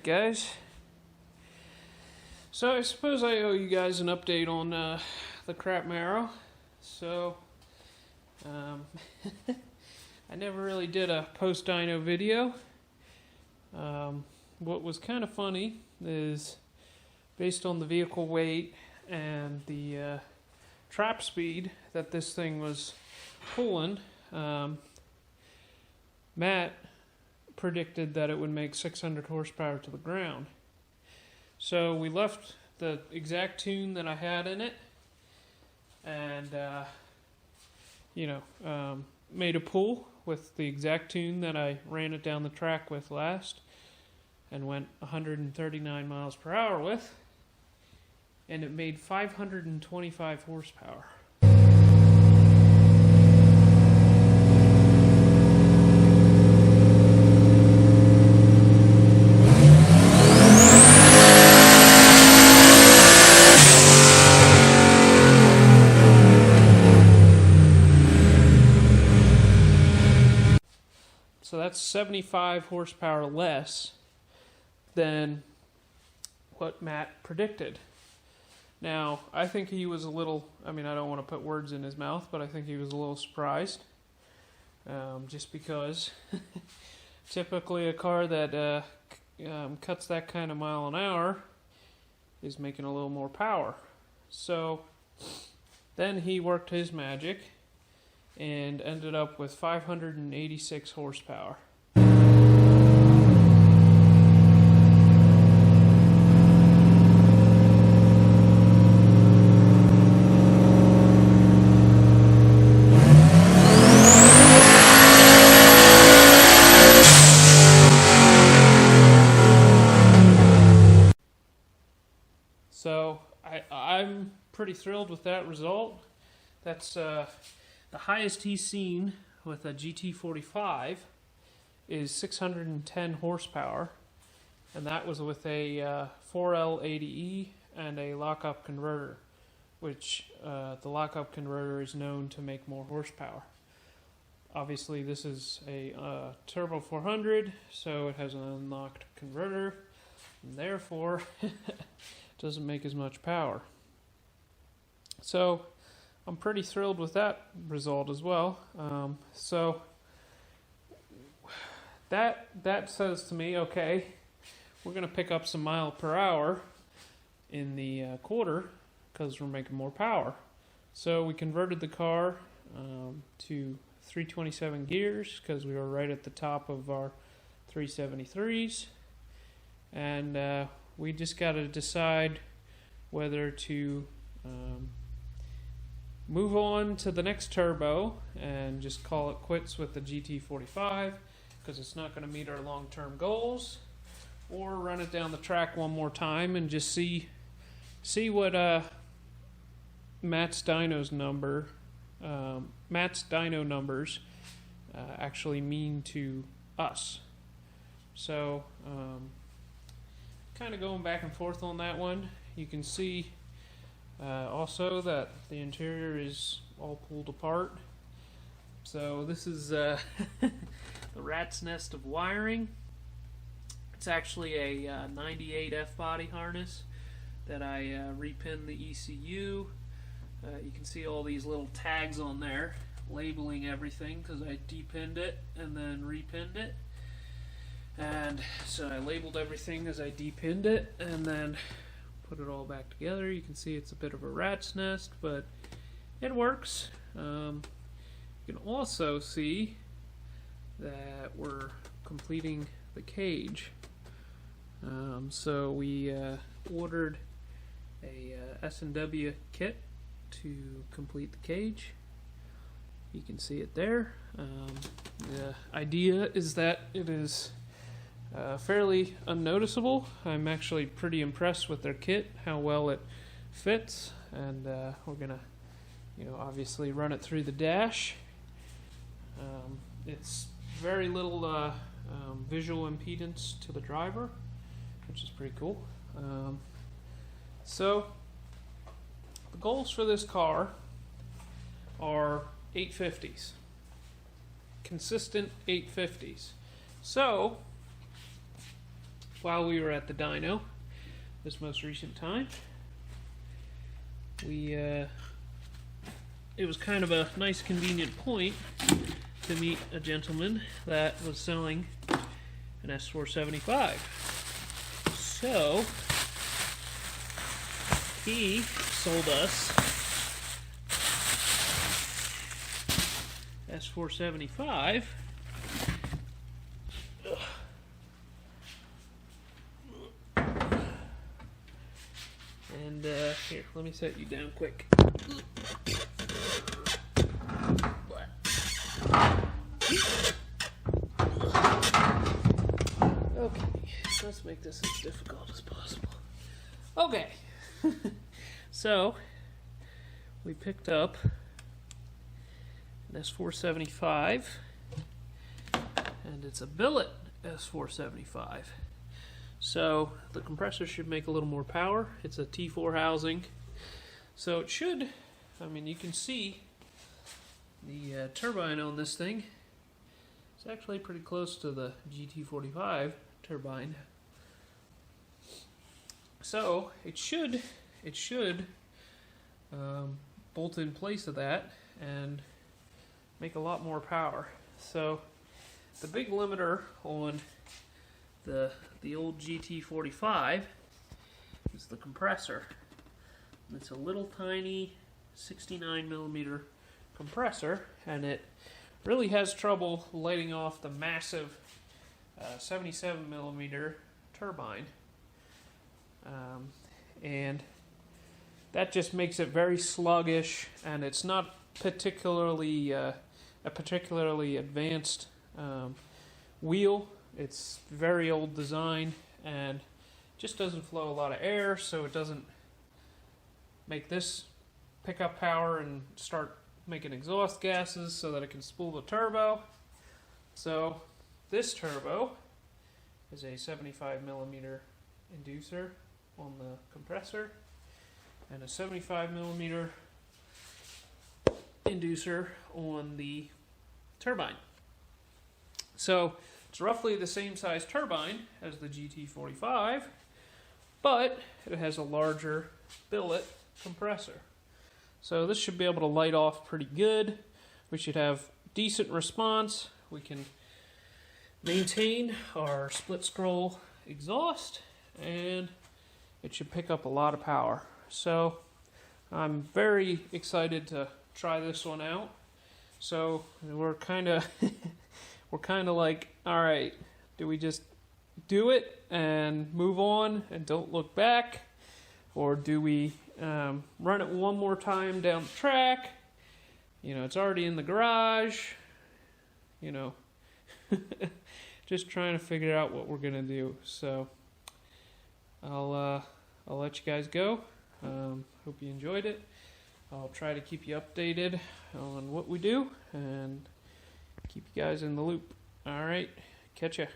guys. So I suppose I owe you guys an update on the Crapmaro. So I never really did a post-dyno video. What was kind of funny is, based on the vehicle weight and the trap speed that this thing was pulling, Matt predicted that it would make 600 horsepower to the ground. So we left the exact tune that I had in it and made a pull with the exact tune that I ran it down the track with last and went 139 miles per hour with, and it made 525 horsepower. So that's 75 horsepower less than what Matt predicted. Now, I think he was a little, I don't want to put words in his mouth, but I think he was a little surprised. Just because typically a car that cuts that kind of mile an hour is making a little more power. So then he worked his magic and ended up with 586 horsepower. So I'm pretty thrilled with that result. That's the highest he's seen with a GT45 is 610 horsepower, and that was with a 4L80E and a lockup converter, which the lockup converter is known to make more horsepower. Obviously this is a Turbo 400, so it has an unlocked converter, and therefore it doesn't make as much power. So I'm pretty thrilled with that result as well. So that says to me, okay, we're going to pick up some mile per hour in the quarter because we're making more power. So we converted the car to 327 gears because we were right at the top of our 373s, and we just got to decide whether to move on to the next turbo and just call it quits with the GT45 because it's not going to meet our long-term goals, or run it down the track one more time and just see what Matt's dyno numbers actually mean to us. So kind of going back and forth on that one. You can see also that the interior is all pulled apart. So this is the rat's nest of wiring. It's actually a 98 F-body harness that I repinned the ECU. You can see all these little tags on there labeling everything because I depinned it and then repinned it. And so I labeled everything as I depinned it and then put it all back together. You can see it's a bit of a rat's nest, but it works. You can also see that we're completing the cage. So we ordered a S&W kit to complete the cage. You can see it there. The idea is that it is fairly unnoticeable. I'm actually pretty impressed with their kit, how well it fits, and we're gonna, obviously run it through the dash. It's very little visual impedance to the driver, which is pretty cool. So the goals for this car are 850s, consistent 850s. So while we were at the dyno, this most recent time, it was kind of a nice convenient point to meet a gentleman that was selling an S475. So he sold us S475. And here, let me set you down quick. Okay, let's make this as difficult as possible. Okay, so we picked up an S475, and it's a billet S475. So the compressor should make a little more power. It's a T4 housing, so it should, I mean, you can see the turbine on this thing. It's actually pretty close to the GT45 turbine. So it should bolt in place of that and make a lot more power. So the big limiter on the old GT45 is the compressor. It's a little tiny 69 millimeter compressor, and it really has trouble lighting off the massive 77 millimeter turbine, and that just makes it very sluggish, and it's not particularly a particularly advanced wheel. It's very old design and just doesn't flow a lot of air, so it doesn't make this pick up power and start making exhaust gases so that it can spool the turbo. So this turbo is a 75 millimeter inducer on the compressor and a 75 millimeter inducer on the turbine. So it's roughly the same size turbine as the GT45, but it has a larger billet compressor. So this should be able to light off pretty good. We should have decent response. We can maintain our split scroll exhaust, and it should pick up a lot of power. So I'm very excited to try this one out. So we're kind of like, all right, do we just do it and move on and don't look back, or do we run it one more time down the track? You know, it's already in the garage. You know, just trying to figure out what we're gonna do. So I'll let you guys go. Hope you enjoyed it. I'll try to keep you updated on what we do and keep you guys in the loop. All right, catch ya.